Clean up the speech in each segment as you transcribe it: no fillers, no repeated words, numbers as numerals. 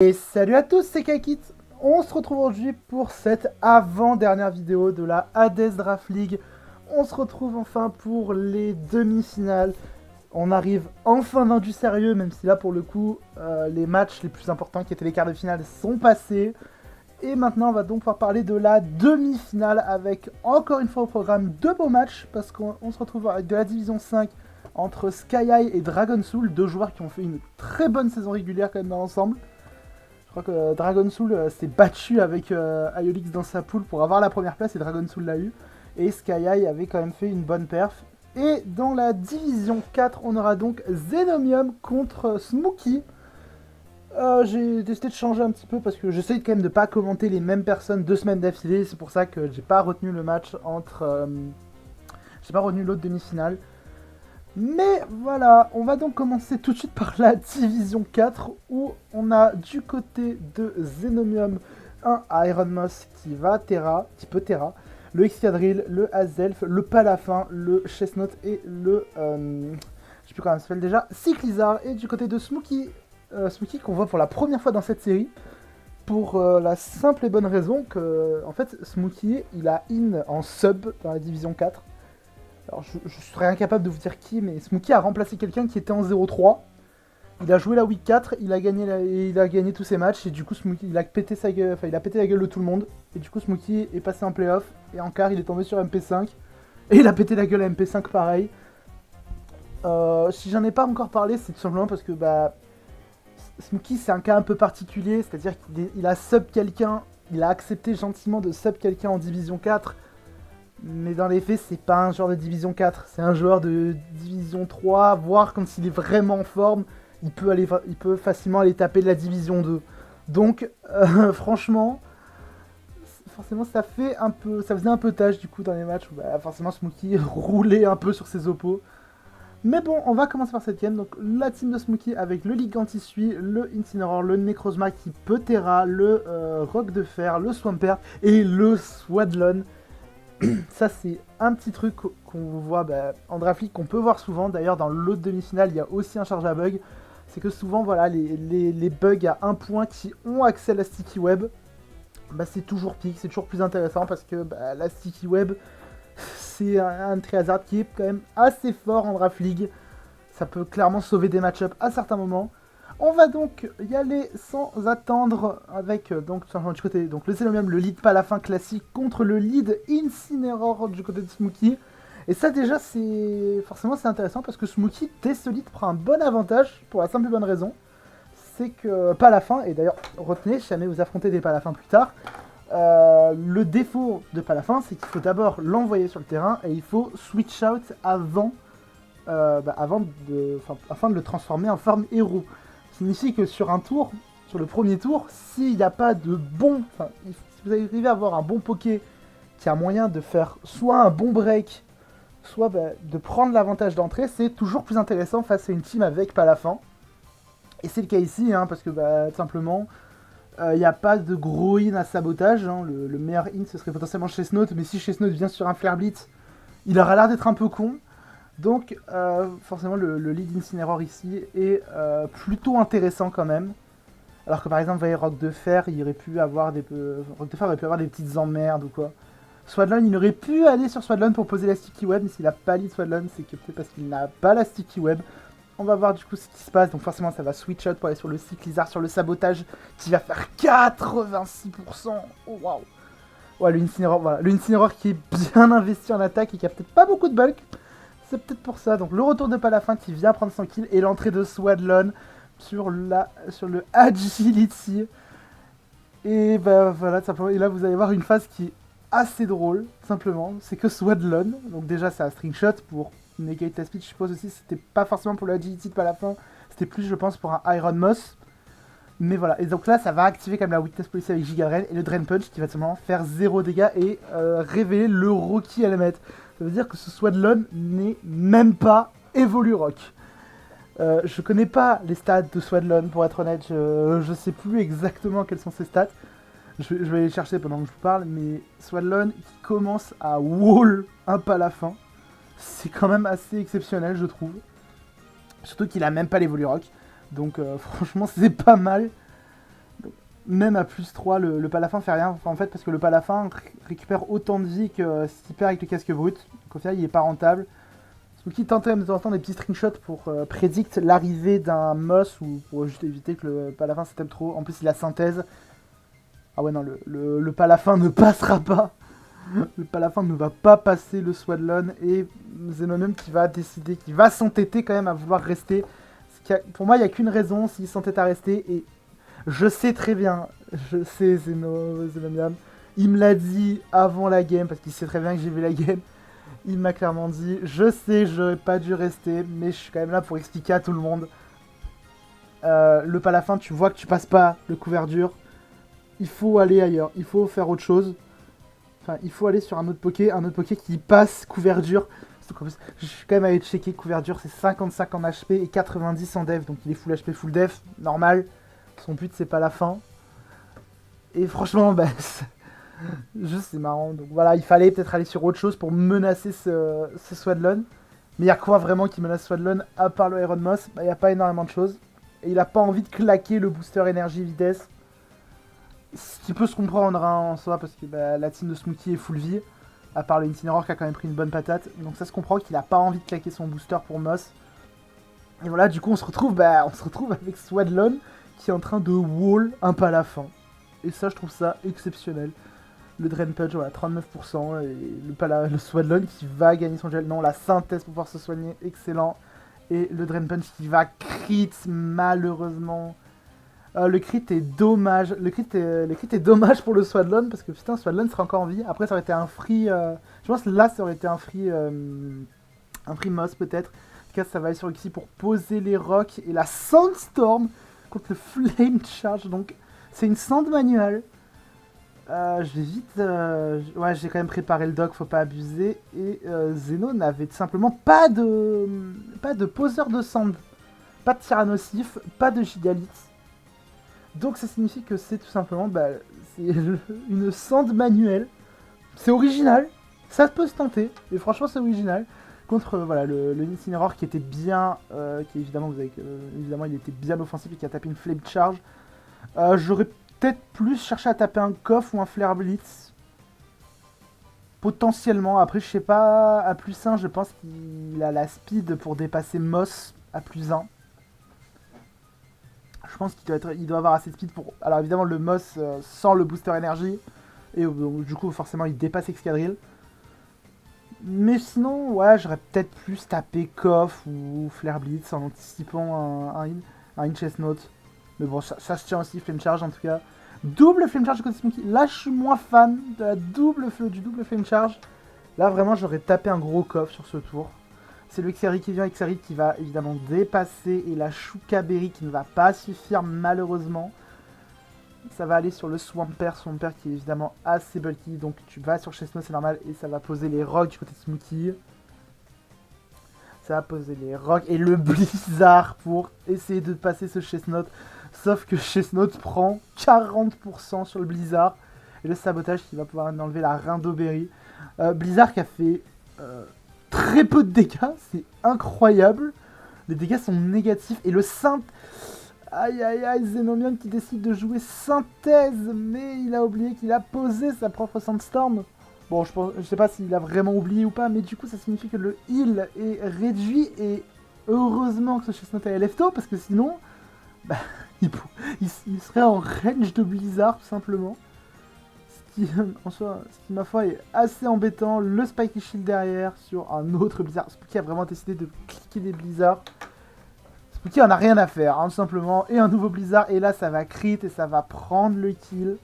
Et salut à tous, c'est Kaikit. On se retrouve aujourd'hui pour cette avant-dernière vidéo de la Hades Draft League. On se retrouve enfin pour les demi-finales. On arrive enfin dans du sérieux, même si là pour le coup, les matchs les plus importants qui étaient les quarts de finale sont passés. Et maintenant on va donc pouvoir parler de la demi-finale avec encore une fois au programme deux beaux matchs. Parce qu'on se retrouve avec de la division 5 entre SkyEye et Dragon Soul, deux joueurs qui ont fait une très bonne saison régulière quand même dans l'ensemble. Je crois que Dragon Soul s'est battu avec Iolix dans sa poule pour avoir la première place et Dragon Soul l'a eu. Et SkyEye avait quand même fait une bonne perf. Et dans la division 4, on aura donc Xenomium contre Smokey. J'ai décidé de changer un petit peu parce que j'essaye quand même de pas commenter les mêmes personnes 2 semaines d'affilée. C'est pour ça que j'ai pas retenu le match entre... j'ai pas retenu l'autre demi-finale. Mais voilà, on va donc commencer tout de suite par la division 4 où on a du côté de Xenomium un Iron Moss qui va Terra, qui peut Terra, le Excadrill, le Azelf, le Palafin, le Chestnut et le... je sais plus comment ça s'appelle déjà, Cyclizar. Et du côté de Smokey, Smokey qu'on voit pour la première fois dans cette série, pour la simple et bonne raison que, en fait, Smokey, il a in en sub dans la division 4. Alors je serais incapable de vous dire qui, mais Smokey a remplacé quelqu'un qui était en 0-3. Il a joué la week 4, il a gagné tous ses matchs, et du coup Smokey, il a pété sa gueule, enfin il a pété la gueule de tout le monde. Et du coup Smokey est passé en playoff, et en quart il est tombé sur MP5, et il a pété la gueule à MP5 pareil. Si j'en ai pas encore parlé, c'est tout simplement parce que Smokey c'est un cas un peu particulier, c'est-à-dire qu'il a sub quelqu'un, il a accepté gentiment de sub quelqu'un en division 4. Mais dans les faits, c'est pas un joueur de division 4, c'est un joueur de division 3, voire quand il est vraiment en forme, il peut facilement aller taper de la division 2. Donc, franchement, forcément, ça faisait un peu tâche du coup dans les matchs où forcément Smokey roulait un peu sur ses oppos. Mais bon, on va commencer par cette game. Donc, la team de Smokey avec le Ligantisui, le Incineroar, le Necrozma qui peut Terra, le Roc de Fer, le Swampert et le Swadlon. Ça c'est un petit truc qu'on voit en draft league, qu'on peut voir souvent. D'ailleurs dans l'autre demi-finale il y a aussi un charge à bug. C'est que souvent voilà les bugs à 1 point qui ont accès à la sticky web, c'est toujours pique, c'est toujours plus intéressant parce que la sticky web c'est un Triazard qui est quand même assez fort en draft league. Ça peut clairement sauver des match-ups à certains moments. On va donc y aller sans attendre avec donc du côté donc le Xenomium, le lead Palafin classique contre le lead Incineroar du côté de Smokey. Et ça déjà c'est intéressant parce que Smokey dès ce lead prend un bon avantage pour la simple et bonne raison. C'est que Palafin, et d'ailleurs retenez, si jamais vous affrontez des Palafins plus tard, le défaut de Palafin c'est qu'il faut d'abord l'envoyer sur le terrain et il faut switch out afin de le transformer en forme héros. Signifie que sur un tour, sur le premier tour, s'il n'y a pas de bon... si vous arrivez à avoir un bon poké qui a moyen de faire soit un bon break, soit de prendre l'avantage d'entrée, c'est toujours plus intéressant face à une team avec Palafin. Et c'est le cas ici, parce que tout simplement, il n'y a pas de gros in à sabotage. Le meilleur in, ce serait potentiellement Chestnut, mais si Chestnut vient sur un Flare Blitz, il aura l'air d'être un peu con. Donc forcément le lead Incineroar ici est plutôt intéressant quand même. Alors que par exemple, vous voyez, Roc de Fer, il aurait pu avoir des petites emmerdes ou quoi. Swadlon, il aurait pu aller sur Swadlon pour poser la sticky web, mais s'il a pas lead Swadlon, c'est que peut-être parce qu'il n'a pas la sticky web. On va voir du coup ce qui se passe, donc forcément ça va switch out pour aller sur le Cyclizar, sur le sabotage, qui va faire 86%. Oh waouh. Ouais, le Incineroar, voilà. Le Incineroar qui est bien investi en attaque et qui a peut-être pas beaucoup de bulk. C'est peut-être pour ça. Donc le retour de Palafin qui vient prendre son kill et l'entrée de Swadlon sur le Agility. Et voilà, simplement. Et là vous allez voir une phase qui est assez drôle, simplement. C'est que Swadlon, donc déjà c'est un string shot pour negate la speed, je suppose aussi. C'était pas forcément pour le Agility de Palafin, c'était plus je pense pour un Iron Moss. Mais voilà, et donc là ça va activer comme la Weakness Policy avec Giga Drain et le Drain Punch qui va simplement faire 0 dégâts et révéler le Rocky Helmet. Ça veut dire que ce Swadlon n'est même pas Evolu Rock. Je connais pas les stats de Swadlon pour être honnête, je sais plus exactement quelles sont ses stats. Je vais les chercher pendant que je vous parle, mais Swadlon qui commence à wall un Palafin, c'est quand même assez exceptionnel je trouve. Surtout qu'il a même pas l'Evolu Rock, donc franchement c'est pas mal. même à plus 3, le Palafin fait rien, en fait, parce que le Palafin récupère autant de vie que s'il perd avec le casque brut. Donc au final, il est pas rentable. Spooky tentait de temps en temps des petits screenshots pour prédict l'arrivée d'un Moss ou pour juste éviter que le Palafin s'attème trop. En plus, il a synthèse. Ah ouais, non, le Palafin ne passera pas. Le Palafin ne va pas passer le Swadlon et Xenonium qui va décider, qui va s'entêter quand même à vouloir rester. Pour moi, il n'y a qu'une raison s'il s'entête à rester et je sais très bien, je sais Xenonium, il me l'a dit avant la game parce qu'il sait très bien que j'ai vu la game. Il m'a clairement dit, je sais, j'aurais pas dû rester, mais je suis quand même là pour expliquer à tout le monde. Le Palafin, tu vois que tu passes pas le couverture. Il faut aller ailleurs, il faut faire autre chose. Enfin, il faut aller sur un autre poké qui passe couverture. Je suis quand même allé checker couverture, c'est 55 en HP et 90 en dev, donc il est full HP, full def, normal. Son but c'est pas la fin. Et franchement, bah, juste c'est marrant. Donc voilà, il fallait peut-être aller sur autre chose pour menacer ce Swadlon. Mais il y a quoi vraiment qui menace Swadlon à part le Iron Moss? Bah, il n'y a pas énormément de choses. Et il a pas envie de claquer le booster énergie vitesse. Ce qui peut se comprendre en soi parce que bah, la team de Smokey est full vie. À part le Incineroar qui a quand même pris une bonne patate. Donc ça se comprend qu'il a pas envie de claquer son booster pour Moss. Et voilà, du coup on se retrouve avec Swadlon qui est en train de wall un Palafin. Et ça je trouve ça exceptionnel. Le Drain Punch, voilà, 39%. Et le Swadlon qui va gagner son gel. Non, la synthèse pour pouvoir se soigner, excellent. Et le Drain Punch qui va crit, malheureusement. Le crit est dommage. Le crit est dommage pour le Swadlon parce que putain, Swadlon sera encore en vie. Après, ça aurait été un free. Je pense que là, ça aurait été un free Moss peut-être. En tout cas, ça va aller sur Xyz pour poser les rocks. Et la Sandstorm contre le Flame Charge. Donc, c'est une sand manuelle. Je vais vite. Ouais, j'ai quand même préparé le dock, faut pas abuser. Et Zeno n'avait tout simplement pas de poseur de sand. Pas de Tyrannosif, pas de Gigalith. Donc ça signifie que c'est tout simplement c'est une sand manuelle. C'est original, ça peut se tenter, et franchement c'est original. Contre voilà, le Incineroar qui était bien, qui évidemment, évidemment il était bien offensif et qui a tapé une Flame Charge. J'aurais peut-être plus cherché à taper un Koff ou un Flare Blitz. Potentiellement, après je sais pas, à plus 1 je pense qu'il a la speed pour dépasser Moss à plus 1. Je pense qu'il doit avoir assez de speed pour... Alors évidemment le Moss sans le booster énergie. Et du coup forcément il dépasse Excadrill. Mais sinon ouais j'aurais peut-être plus tapé Koff ou Flare Blitz en anticipant un Chestnut. Mais bon ça se tient aussi, Flame Charge en tout cas. Double Flame Charge côté Smokey. Là je suis moins fan de du double Flame Charge. Là vraiment j'aurais tapé un gros Koff sur ce tour. C'est le Xerri qui vient, Xerri qui va évidemment dépasser et la Choukaberry qui ne va pas suffire malheureusement. Ça va aller sur le Swampert qui est évidemment assez bulky, donc tu vas sur Chestnut, c'est normal, et ça va poser les rocks du côté de Smokey. Ça va poser les rocks et le Blizzard pour essayer de passer ce Chestnut. Sauf que Chestnut prend 40% sur le Blizzard. Et le sabotage qui va pouvoir enlever la Rindoberry. Blizzard qui a fait... très peu de dégâts, c'est incroyable. Les dégâts sont négatifs. Et le synth... Aïe aïe aïe, Xenomium qui décide de jouer synthèse. Mais il a oublié qu'il a posé sa propre Sandstorm. Bon, je sais pas s'il a vraiment oublié ou pas. Mais du coup, ça signifie que le heal est réduit. Et heureusement que ce Chestnut est lefto. Parce que sinon... Bah, il serait en range de Blizzard, tout simplement. En soi, ce qui ma foi est assez embêtant. Le Spiky Shield derrière sur un autre Blizzard. Spooky a vraiment décidé de cliquer des Blizzards. Spooky en a rien à faire, hein, tout simplement. Et un nouveau Blizzard. Et là, ça va crit et ça va prendre le kill.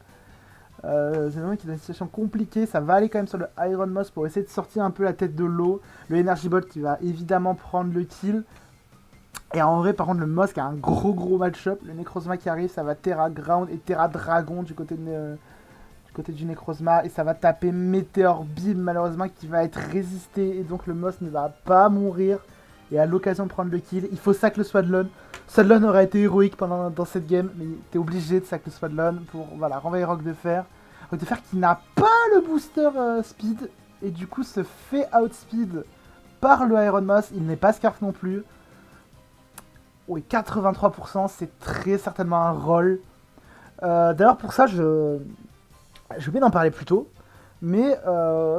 C'est vraiment qui est dans une situation compliquée. Ça va aller quand même sur le Iron Moss pour essayer de sortir un peu la tête de l'eau. Le Energy Bolt qui va évidemment prendre le kill. Et en vrai, par contre, le Moss qui a un gros match-up. Le Necrozma qui arrive, ça va Terra Ground et Terra Dragon du côté du Necrozma, et ça va taper Meteor Beam malheureusement qui va être résisté, et donc le Moss ne va pas mourir, et à l'occasion de prendre le kill, il faut sac le Swadlon. Swadlon aurait été héroïque dans cette game, mais t'es obligé de sac le Swadlon pour voilà, renvoyer Roc de Fer. Roc de Fer qui n'a pas le booster speed, et du coup se fait outspeed par le Iron Moss, il n'est pas Scarf non plus. Oui, 83%, c'est très certainement un roll. D'ailleurs, pour ça, je vais en parler plus tôt. Mais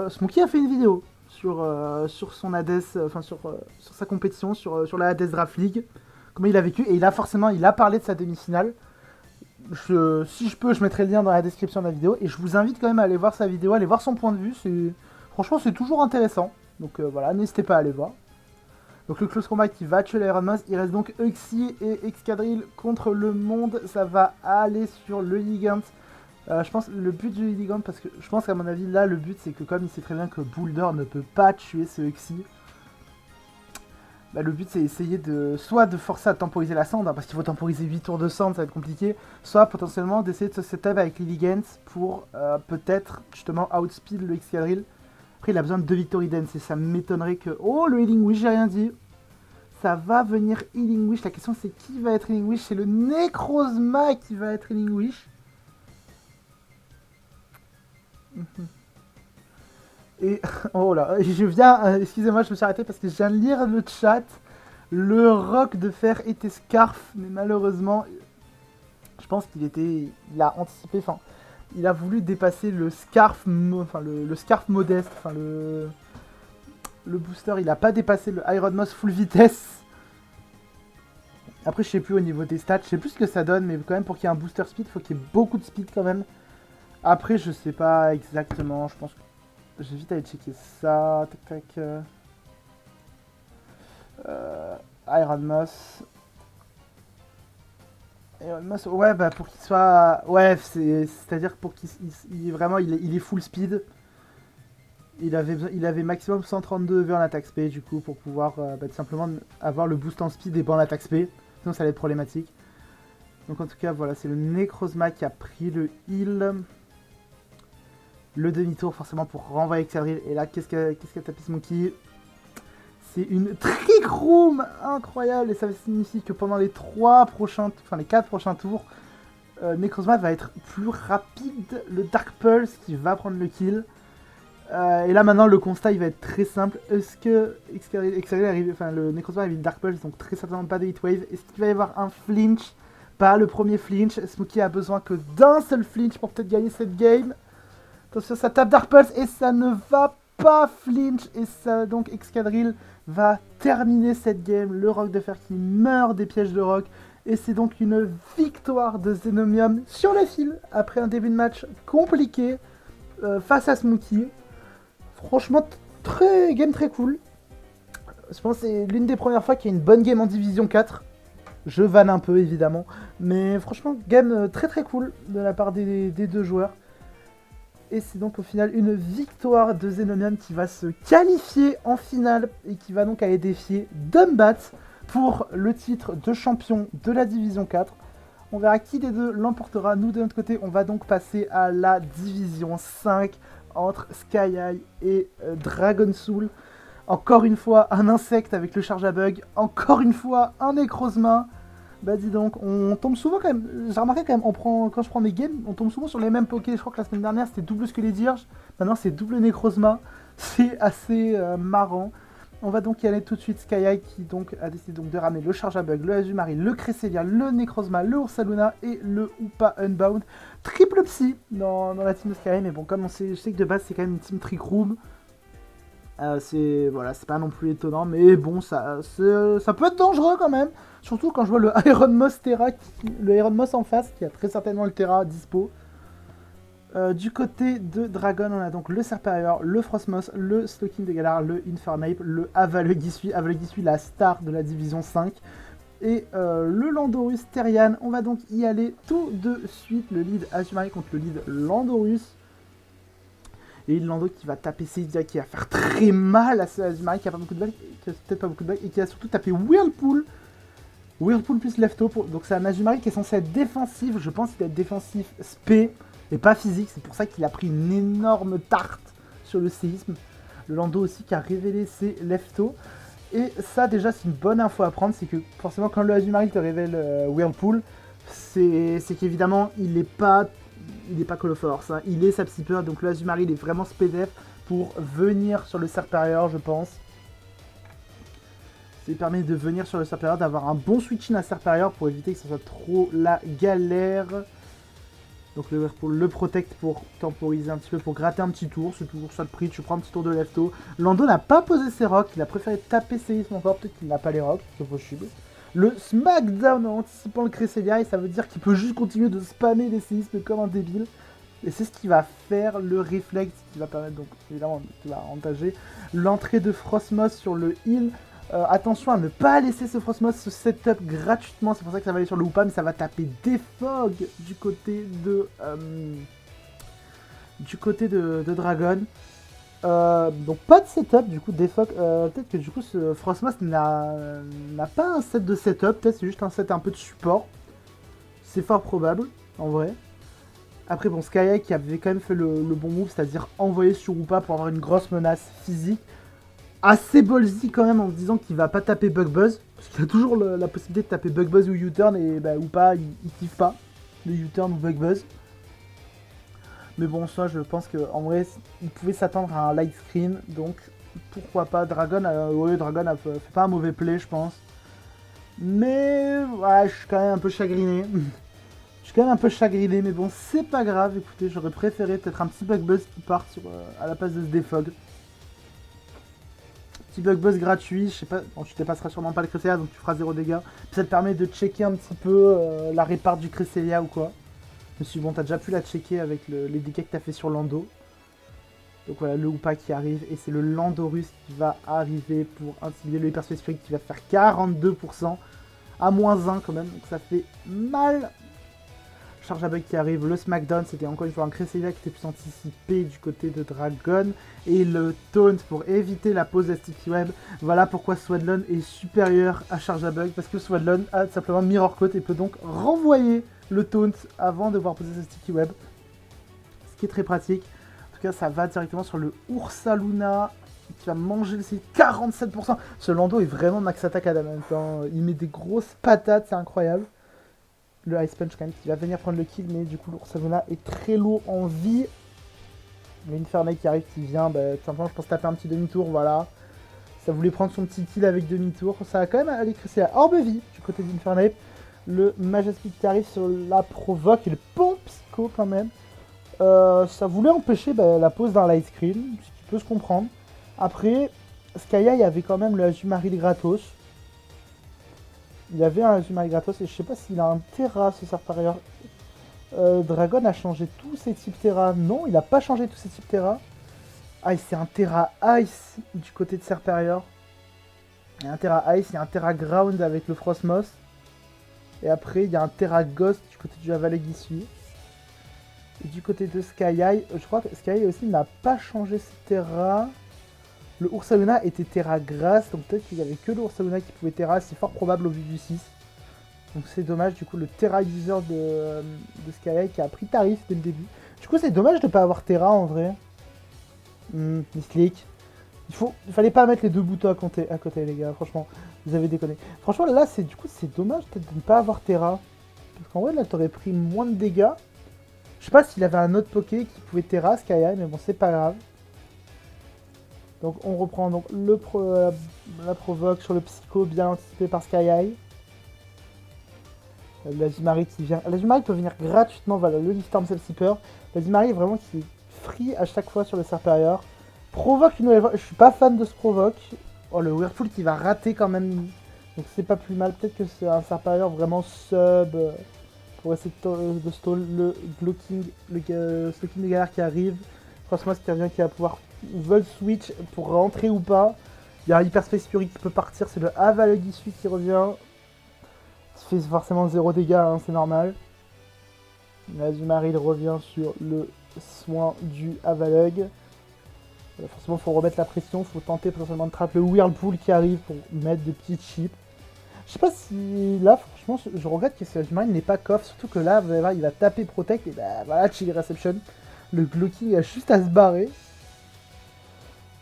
Smokey a fait une vidéo sur son Hades, enfin sur sa compétition, sur la Hades Draft League, comment il a vécu, et il a parlé de sa demi-finale. Si je peux, je mettrai le lien dans la description de la vidéo, et je vous invite quand même à aller voir sa vidéo, aller voir son point de vue, franchement c'est toujours intéressant, donc voilà, n'hésitez pas à aller voir. Donc le close combat qui va tuer l'Iron Moss, il reste donc Uxie et Excadrill contre le monde, ça va aller sur le Gigant. Je pense le but du Gigant, parce que je pense qu'à mon avis là le but c'est que comme il sait très bien que Boulder ne peut pas tuer ce Uxie, bah, le but c'est essayer soit de forcer à temporiser la Sand, hein, parce qu'il faut temporiser 8 tours de Sand, ça va être compliqué, soit potentiellement d'essayer de se setup avec Lilligant pour peut-être justement outspeed le Excadrill. Après il a besoin de 2 Victory Dance et ça m'étonnerait que... Oh, le Healing Wish, j'ai rien dit. Ça va venir Healing Wish, la question c'est qui va être Healing Wish, c'est le Necrozma qui va être Healing Wish. Et oh là, je viens, excusez-moi, je me suis arrêté parce que je viens de lire le chat. Le roc de fer était Scarf, mais malheureusement, je pense il a anticipé, enfin, il a voulu dépasser le Scarf, enfin le Scarf modeste, enfin le booster, il a pas dépassé le Iron Moss full vitesse. Après, je sais plus au niveau des stats, je sais plus ce que ça donne, mais quand même pour qu'il y ait un booster speed, il faut qu'il y ait beaucoup de speed quand même. Après, je sais pas exactement, je pense que j'évite à aller checker ça. Tac tac. Iron Moss. Iron Moss, ouais, bah pour qu'il soit. Ouais, c'est-à-dire pour qu'il vraiment il est full speed. Il avait maximum 132 EV en attaque speed du coup pour pouvoir tout simplement avoir le boost en speed et pas en attaque speed. Sinon ça allait être problématique. Donc en tout cas voilà, c'est le Necrozma qui a pris le heal. Le demi-tour forcément pour renvoyer Excadrill. Et là, qu'est-ce qu'a tapé Smokey? C'est une Trick Room incroyable. Et ça signifie que pendant les 4 prochains tours, Necrozma va être plus rapide. Le Dark Pulse qui va prendre le kill. Et là maintenant le constat il va être très simple. Est-ce que Excadrill arrive, enfin le Necrozma arrive le Dark Pulse, donc très certainement pas de Heatwave. Est-ce qu'il va y avoir un flinch? Pas le premier flinch. Smokey a besoin que d'un seul flinch pour peut-être gagner cette game. Attention, ça tape Dark Pulse et ça ne va pas flinch. Et ça, donc, Excadrill va terminer cette game. Le roc de fer qui meurt des pièges de roc. Et c'est donc une victoire de Xenomium sur le fil après un début de match compliqué face à Smokey. Franchement, game très cool. Je pense que c'est l'une des premières fois qu'il y a une bonne game en Division 4. Je vanne un peu, évidemment. Mais franchement, game très très cool de la part des deux joueurs. Et c'est donc au final une victoire de Xenomium qui va se qualifier en finale et qui va donc aller défier Dumbat pour le titre de champion de la Division 4. On verra qui des deux l'emportera. Nous de notre côté, on va donc passer à la Division 5 entre Sky High et Dragon Soul. Encore une fois, un insecte avec le charge à bug. Encore une fois, un Necrozma. Bah dis donc, on tombe souvent quand même, j'ai remarqué quand même, quand je prends mes games, on tombe souvent sur les mêmes Poké. Je crois que la semaine dernière c'était double Skelédirge, maintenant c'est double Necrozma. C'est assez marrant. On va donc y aller tout de suite. Sky High qui donc a décidé donc de ramener le charge à bug, le Azumarill, le Cresselia, le Necrozma, le Ursaluna et le Hoopa Unbound. Triple Psy dans la team de Sky High, mais bon, comme je sais que de base c'est quand même une team Trick Room. C'est pas non plus étonnant, mais bon, ça peut être dangereux quand même. Surtout quand je vois le Iron Moss Terra, le Iron Moss en face, qui a très certainement le Terra dispo. Du côté de Dragon, on a donc le Serperior, le Frostmoss, le Slowking de Galar, le Infernape, le Avalegisui, la star de la Division 5, et le Landorus Therian. On va donc y aller tout de suite. Le lead Azumarill contre le lead Landorus. Et Lando qui va taper Seidia, qui va faire très mal à ce Azumarill, qui a pas beaucoup de bagues, qui a peut-être pas beaucoup de bagues, et qui a surtout tapé Whirlpool. Whirlpool plus Lefto. Donc c'est un Azumarill qui est censé être défensif. Je pense qu'il va être défensif spé et pas physique. C'est pour ça qu'il a pris une énorme tarte sur le séisme. Le Lando aussi qui a révélé ses Lefto. Et ça déjà c'est une bonne info à prendre. C'est que forcément quand le Azumarill te révèle Whirlpool, c'est qu'évidemment il n'est pas Call of Force, hein. Il est Sapsipper, donc le Azumarill est vraiment SPDF pour venir sur le Serperior, je pense. Ça lui permet de venir sur le Serperior, d'avoir un bon switch-in à Serperior pour éviter que ce soit trop la galère. Donc le Whirlpool le protecte pour temporiser un petit peu, pour gratter un petit tour. C'est toujours ça le prix, tu prends un petit tour de lefto. Lando n'a pas posé ses rocks, il a préféré taper séisme encore, peut-être qu'il n'a pas les rocks, c'est possible. Le Smackdown en anticipant le Cresselia, et ça veut dire qu'il peut juste continuer de spammer les séismes comme un débile. Et c'est ce qui va faire le réflexe, qui va permettre donc évidemment qui va entager l'entrée de Frostmoth sur le heal. Attention à ne pas laisser ce Frostmoth se setup gratuitement, c'est pour ça que ça va aller sur le Woopa, mais ça va taper Defog du côté de Dragon. Donc pas de setup du coup Defog, peut-être que du coup ce Frostmoth n'a pas un set de setup, peut-être c'est juste un set un peu de support. C'est fort probable, en vrai. Après bon, Sky qui avait quand même fait le bon move, c'est-à-dire envoyer sur Woopa pour avoir une grosse menace physique. Assez ballsy quand même en se disant qu'il va pas taper Bug Buzz, parce qu'il a toujours la possibilité de taper Bug Buzz ou U-turn, et bah Woopa il kiffe pas le U-turn ou Bug Buzz. Mais bon, ça je pense qu'en vrai il pouvait s'attendre à un light screen, donc pourquoi pas. Dragon, Dragon a fait pas un mauvais play je pense. Mais ouais, je suis quand même un peu chagriné. Je suis quand même un peu chagriné, mais bon, c'est pas grave. Écoutez, j'aurais préféré peut-être un petit Bug Buzz qui part à la place de ce Defog. Petit Bug Buzz gratuit, je sais pas, bon, tu dépasseras sûrement pas le Cresselia, donc tu feras 0 dégâts. Puis ça te permet de checker un petit peu la répart du Cresselia ou quoi. Mais si bon, t'as déjà pu la checker avec les dégâts que t'as fait sur Lando. Donc voilà, le Woopa qui arrive, et c'est le Landorus qui va arriver pour intimider le Hyper Space Fury qui va faire 42%, à -1 quand même, donc ça fait mal. Charge à bug qui arrive, le Smackdown, c'était encore une fois un Cresselia qui était plus anticipé du côté de Dragon, et le Taunt pour éviter la pose de Sticky Web. Voilà pourquoi Swadloon est supérieur à Charge à bug, parce que Swadloon a simplement Mirror Coat et peut donc renvoyer le Taunt avant de voir poser ce Sticky Web, ce qui est très pratique. En tout cas, ça va directement sur le Ursaluna qui va manger le C 47%. Ce Lando est vraiment max attack à la même temps. Il met des grosses patates, c'est incroyable. Le Ice Punch quand même qui va venir prendre le kill, mais du coup l'Ursaluna est très lourd en vie. L'Infernape qui arrive, qui vient, bah, tout simplement je pense taper un petit demi-tour, voilà. Ça voulait prendre son petit kill avec demi-tour. Ça va quand même aller crisser à Orbe Vie du côté d'Infernape. Le Majestic qui arrive sur la provoque et le bon psycho quand même. Ça voulait empêcher la pose d'un light screen, ce qui peut se comprendre. Après, Sky avait quand même le Azumarill gratos. Il avait un Azumarill gratos et je sais pas s'il a un Terra ce Serparior. Dragon a changé tous ses types Terra. Non, il a pas changé tous ses types Terra. Ah, c'est un Terra Ice du côté de Serparior. Il y a un Terra Ice, il y a un Terra Ground avec le Frostmoth. Et après, il y a un Terra Ghost du côté du Avalegisui. Et du côté de Sky, je crois que Sky aussi n'a pas changé ses Terra. Le Ursaluna était Terra Grass, donc peut-être qu'il n'y avait que le Ursaluna qui pouvait Terra, c'est fort probable au vu du 6. Donc c'est dommage, du coup le Terra user de Sky qui a pris tarif dès le début. Du coup c'est dommage de ne pas avoir Terra en vrai. Mislick. Il fallait pas mettre les deux boutons à côté les gars, franchement, vous avez déconné. Franchement là c'est dommage peut-être de ne pas avoir Terra. Parce qu'en vrai là t'aurais pris moins de dégâts. Je sais pas s'il avait un autre Poké qui pouvait Terra Sky, mais bon c'est pas grave. Donc on reprend donc la provoque sur le Psycho bien anticipé par Sky. L'Azumarill qui vient. L'Azumarill peut venir gratuitement, voilà, le Liftorm Self-Seeper. L'Azumarill est vraiment qui est free à chaque fois sur le Serparior. Provoque une nouvelle fois. Je suis pas fan de ce provoque. Oh, le Whirlpool qui va rater quand même. Donc c'est pas plus mal. Peut-être que c'est un Serparior vraiment sub pour essayer de stall le blocking, le stocking de galère qui arrive. Frostmoth qui revient, qui va pouvoir Volt Switch pour rentrer ou pas. Il y a un Hyper Space Fury qui peut partir. C'est le Avalegisui qui revient. Ça fait forcément 0 dégâts, hein, c'est normal. L'Azumarill revient sur le soin du Avalug. Forcément, il faut remettre la pression, il faut tenter potentiellement de trapper le Whirlpool qui arrive pour mettre des petites chips. Je sais pas si là, franchement, je regrette que l'Azumarill n'est pas coff, surtout que là, il va taper Protect et bah voilà, Chill Reception. Le Glocky a juste à se barrer.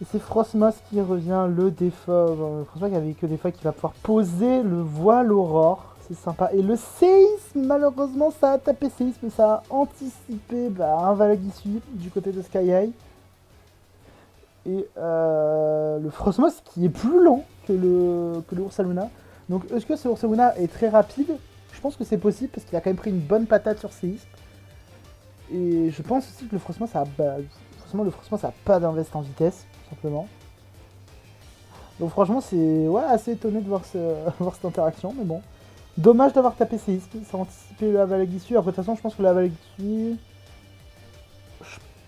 Et c'est Frostmoth qui revient, le Defog. Franchement, il n'y avait que des fois qui va pouvoir poser le voile Aurore. C'est sympa. Et le séisme, malheureusement, ça a tapé séisme, mais ça a anticipé un Valagisui du côté de Sky High. Et le Frostmoth qui est plus lent que le Ursaluna. Donc, est-ce que ce Ursaluna est très rapide? Je pense que c'est possible parce qu'il a quand même pris une bonne patate sur séisme. Et je pense aussi que le Frostmoss, forcément, le Frostmoss, ça a pas d'invest en vitesse, tout simplement. Donc franchement, c'est assez étonné de voir, voir cette interaction, mais bon. Dommage d'avoir tapé séisme, ça anticipé la Valak d'issue. Après, de toute façon, je pense que la Valak d'issue...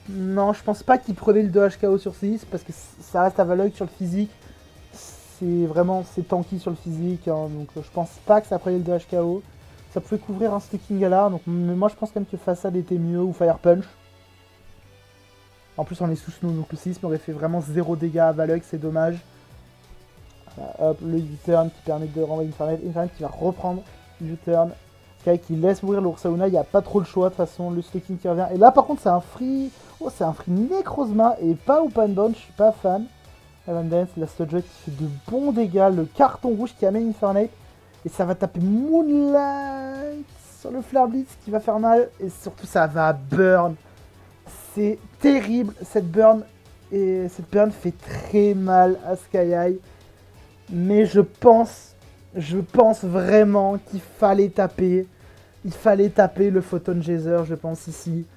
Non, je pense pas qu'il prenait le 2 HKO sur séisme, parce que ça reste à Valak sur le physique. C'est tanky sur le physique, hein, donc je pense pas que ça prenait le 2 HKO. Ça pouvait couvrir un Stalking Galar, donc mais moi je pense quand même que Façade était mieux, ou Fire Punch. En plus on est sous snow, donc le séisme aurait fait vraiment 0 dégâts à Valak, c'est dommage. Voilà, hop, le U-turn qui permet de renvoyer Infernape qui va reprendre U-turn. Sky qui laisse mourir l'Ursauna, il n'y a pas trop le choix, de toute façon le Stalking qui revient. Et là par contre c'est un free... Oh, c'est un free Necrozma et pas Open Bound, je suis pas fan. Evan Dance, la Studget qui fait de bons dégâts, le carton rouge qui amène Infernape. Et ça va taper Moonlight sur le Flare Blitz qui va faire mal. Et surtout ça va burn. C'est terrible cette burn. Et cette burn fait très mal à Sky. Mais je pense vraiment qu'il fallait taper. Il fallait taper le Photon Geyser, je pense, ici.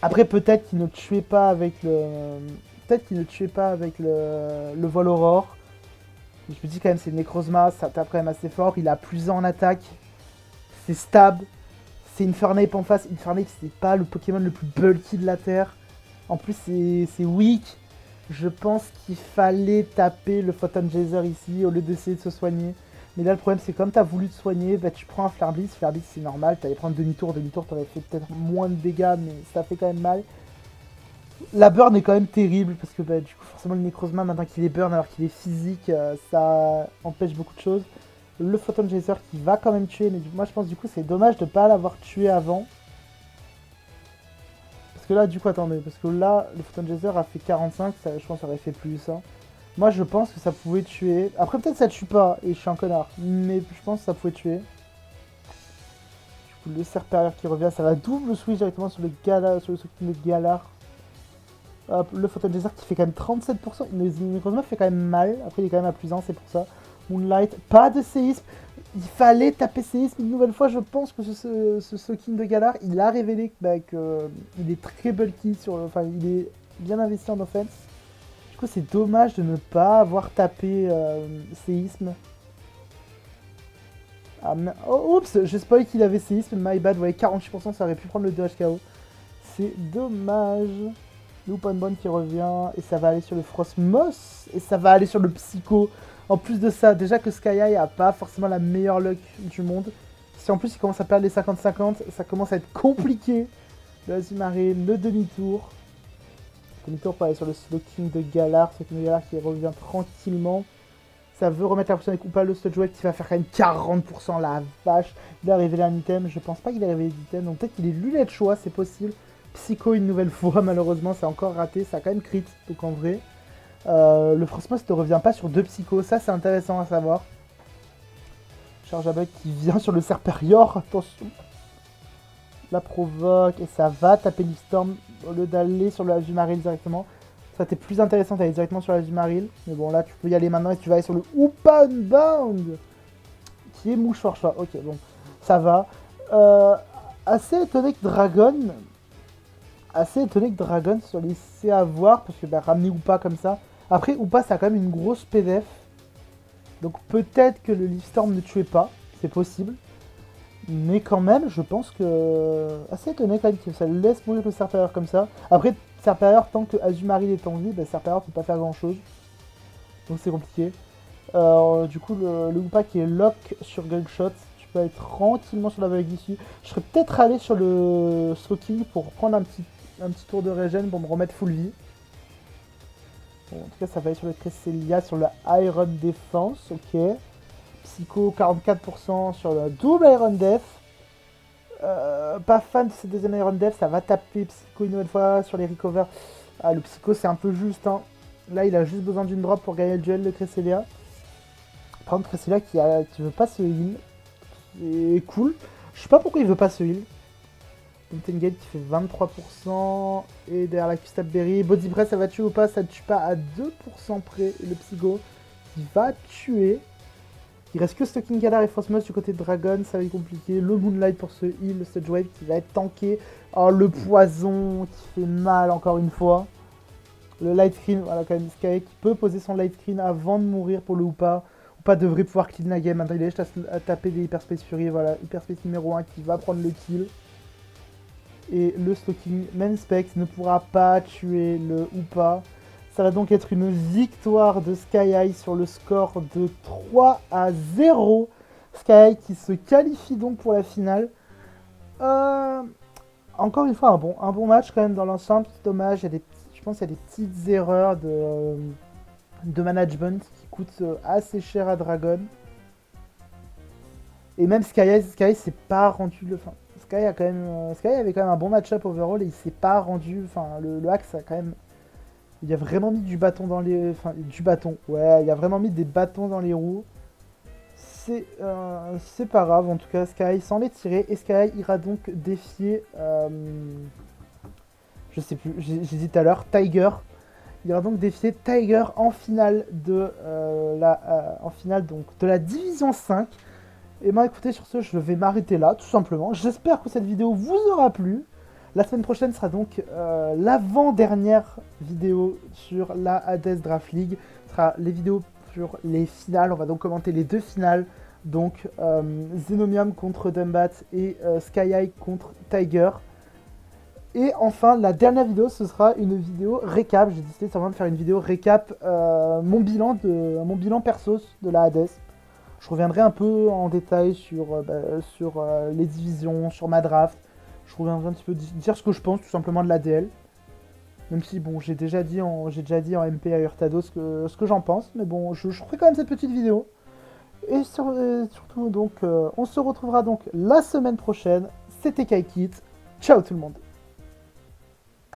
Après, peut-être qu'il ne tuait pas avec le... Peut-être qu'il ne tuait pas avec le vol Aurore. Je me dis quand même, c'est Necrozma, ça tape quand même assez fort. Il a plus 1 en attaque. C'est stab. C'est Infernape en face. Infernape, c'est pas le Pokémon le plus bulky de la Terre. En plus, c'est weak. Je pense qu'il fallait taper le Photon Geyser ici au lieu d'essayer de se soigner. Mais là, le problème, c'est comme tu as voulu te soigner, bah, tu prends un Flare Blitz. Flare Blitz, c'est normal. Tu allais prendre demi-tour. Demi-tour, tu aurais fait peut-être moins de dégâts, mais ça fait quand même mal. La burn est quand même terrible parce que bah, du coup forcément le Necrozma maintenant qu'il est burn alors qu'il est physique ça empêche beaucoup de choses. Le Photon Geyser qui va quand même tuer mais moi je pense du coup c'est dommage de ne pas l'avoir tué avant. Parce que là du coup attendez parce que là le Photon Geyser a fait 45 ça, je pense que ça aurait fait plus hein. Moi je pense que ça pouvait tuer. Après peut-être ça tue pas et je suis un connard mais je pense que ça pouvait tuer. Du coup le Serperior qui revient ça va double switch directement sur le Galar, sur le Stalking de Galar. Hop, le Photon Geyser qui fait quand même 37%. Le Necrozma fait quand même mal. Après, il est quand même à plus 1, c'est pour ça. Moonlight, pas de séisme. Il fallait taper séisme une nouvelle fois. Je pense que ce Stalking de Galar, il a révélé qu'il est très bulky. Enfin, il est bien investi en offense. Du coup, c'est dommage de ne pas avoir tapé séisme. Ah, oh, oups, j'ai spoil qu'il avait séisme. My bad, vous voyez, 48%, ça aurait pu prendre le 2 HKO. C'est dommage. Loopon qui revient, et ça va aller sur le Frostmoss, et ça va aller sur le Psycho. En plus de ça, déjà que Sky a pas forcément la meilleure luck du monde. Si en plus il commence à perdre les 50-50, ça commence à être compliqué. Le Azumarill, le demi-tour. Demi-tour pour aller sur le Slowking de Galar, Slowking de Galar qui revient tranquillement. Ça veut remettre la pression avec ou pas le Sludge qui va faire quand même 40%, la vache. Il a révélé un item, je pense pas qu'il a révélé d'item, donc peut-être qu'il est lunette choix, c'est possible. Psycho une nouvelle fois, malheureusement, c'est encore raté, ça a quand même crit, donc en vrai. Le Frostmoss ne revient pas sur 2 Psychos, ça c'est intéressant à savoir. Charge à bug qui vient sur le Serperior, attention. La provoque, et ça va taper Leafstorm au lieu d'aller sur le Azumarill directement. Ça aurait été plus intéressant d'aller directement sur l'Azumarill, mais bon là tu peux y aller maintenant et tu vas aller sur le Open Bound qui est mouche for chat. Ok, bon, ça va. Assez étonné que Dragon soit laissé avoir, parce que bah, ramener ou pas comme ça. Après, ou pas, ça a quand même une grosse PDF. Donc peut-être que le Leafstorm ne tuait pas, c'est possible. Mais quand même, je pense que... Assez étonné quand même que ça laisse mourir le Serperior comme ça. Après, Serperior, tant que Azumarill est en vie, bah, Serperior peut pas faire grand chose. Donc c'est compliqué. Du coup, le Woopa qui est lock sur Gunshot, tu peux aller tranquillement sur la vague d'issue. Je serais peut-être allé sur le Stalking pour prendre un petit tour de régène pour me remettre full vie. Bon, en tout cas, ça va aller sur le Cresselia, sur le Iron Defense, ok. Psycho, 44% sur le double Iron Def. Pas fan de ce deuxième Iron Def, ça va taper Psycho une nouvelle fois sur les Recover. Ah, le Psycho, c'est un peu juste, hein. Là, il a juste besoin d'une drop pour gagner le duel de Cresselia. Par contre, Cresselia qui veut pas se heal. C'est cool. Je sais pas pourquoi il veut pas se heal. Gate qui fait 23%. Et derrière la Custab Berry. Body Breath, ça va tuer ou pas? Ça ne tue pas à 2% près. Le Psycho qui va tuer. Il reste que Stalking Galar et Frostmost du côté de Dragon, ça va être compliqué. Le Moonlight pour ce heal, le Sludge Wave qui va être tanké. Oh, le poison qui fait mal encore une fois. Le Light Screen, voilà quand même Sky qui peut poser son Light Screen avant de mourir pour le Hoopa. Hoopa devrait pouvoir clean la game, maintenant il est juste à taper des Hyperspace Fury, voilà, Hyperspace numéro 1 qui va prendre le kill. Et le Stalking, même Specs, ne pourra pas tuer le Hoopa. Ça va donc être une victoire de Sky sur le score de 3-0. Sky qui se qualifie donc pour la finale. Encore une fois, un bon match quand même dans l'ensemble. Dommage, je pense qu'il y a des petites erreurs de management qui coûtent assez cher à Dragon. Et même Sky s'est pas rendu le... Enfin, Sky avait quand même un bon match-up overall et il s'est pas rendu... Enfin, le Axe a quand même... Il a vraiment mis du bâton dans les... Enfin, du bâton. Ouais, il a vraiment mis des bâtons dans les roues. C'est pas grave, en tout cas, Sky s'en est tiré. Et Sky ira donc défier... je sais plus, j'ai dit tout à l'heure, Tiger. Il ira donc défier Tiger en finale de donc, de la Division 5. Et ben écoutez, sur ce, je vais m'arrêter là, tout simplement. J'espère que cette vidéo vous aura plu. La semaine prochaine sera donc l'avant-dernière vidéo sur la Hades Draft League. Ce sera les vidéos sur les finales. On va donc commenter les deux finales. Donc Xenomium contre Dumbat et Sky High contre Tiger. Et enfin, la dernière vidéo, ce sera une vidéo récap. J'ai décidé simplement de faire une vidéo récap mon bilan perso de la Hades. Je reviendrai un peu en détail sur les divisions, sur ma draft. Je reviendrai un petit peu dire ce que je pense tout simplement de l'ADL. Même si bon, j'ai déjà dit en MP à Hurtado ce que j'en pense. Mais bon, je ferai quand même cette petite vidéo. Et surtout donc, on se retrouvera donc la semaine prochaine. C'était Kaikit. Ciao tout le monde.